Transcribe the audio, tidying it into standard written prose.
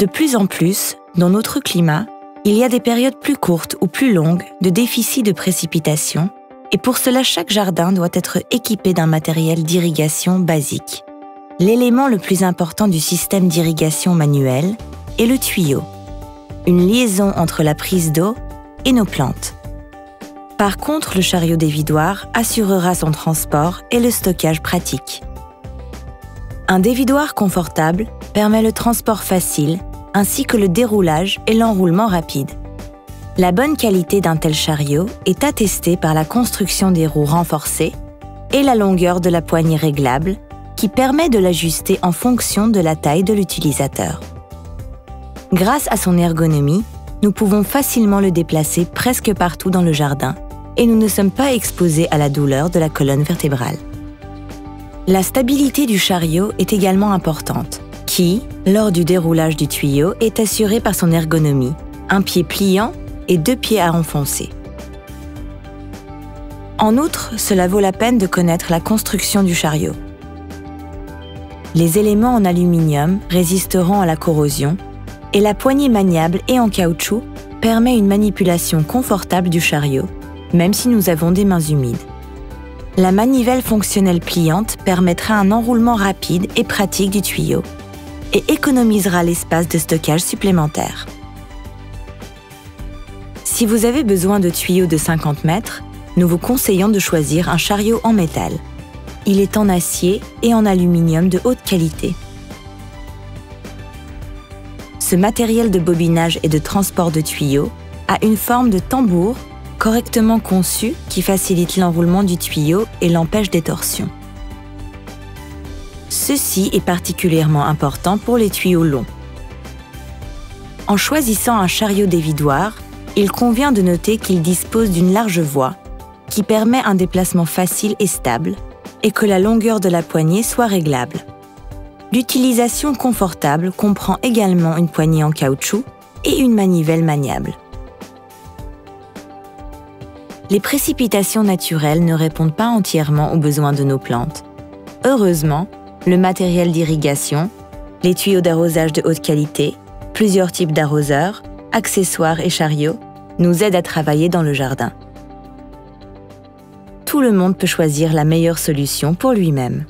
De plus en plus, dans notre climat, il y a des périodes plus courtes ou plus longues de déficit de précipitations et pour cela chaque jardin doit être équipé d'un matériel d'irrigation basique. L'élément le plus important du système d'irrigation manuel est le tuyau, une liaison entre la prise d'eau et nos plantes. Par contre, le chariot dévidoir assurera son transport et le stockage pratique. Un dévidoir confortable permet le transport facile ainsi que le déroulage et l'enroulement rapide. La bonne qualité d'un tel chariot est attestée par la construction des roues renforcées et la longueur de la poignée réglable qui permet de l'ajuster en fonction de la taille de l'utilisateur. Grâce à son ergonomie, nous pouvons facilement le déplacer presque partout dans le jardin et nous ne sommes pas exposés à la douleur de la colonne vertébrale. La stabilité du chariot est également importante, qui, lors du déroulage du tuyau, est assurée par son ergonomie, un pied pliant et 2 pieds à enfoncer. En outre, cela vaut la peine de connaître la construction du chariot. Les éléments en aluminium résisteront à la corrosion et la poignée maniable et en caoutchouc permet une manipulation confortable du chariot, même si nous avons des mains humides. La manivelle fonctionnelle pliante permettra un enroulement rapide et pratique du tuyau et économisera l'espace de stockage supplémentaire. Si vous avez besoin de tuyaux de 50 mètres, nous vous conseillons de choisir un chariot en métal. Il est en acier et en aluminium de haute qualité. Ce matériel de bobinage et de transport de tuyaux a une forme de tambour correctement conçu qui facilite l'enroulement du tuyau et l'empêche des torsions. Ceci est particulièrement important pour les tuyaux longs. En choisissant un chariot dévidoir, il convient de noter qu'il dispose d'une large voie qui permet un déplacement facile et stable et que la longueur de la poignée soit réglable. L'utilisation confortable comprend également une poignée en caoutchouc et une manivelle maniable. Les précipitations naturelles ne répondent pas entièrement aux besoins de nos plantes. Heureusement, le matériel d'irrigation, les tuyaux d'arrosage de haute qualité, plusieurs types d'arroseurs, accessoires et chariots nous aident à travailler dans le jardin. Tout le monde peut choisir la meilleure solution pour lui-même.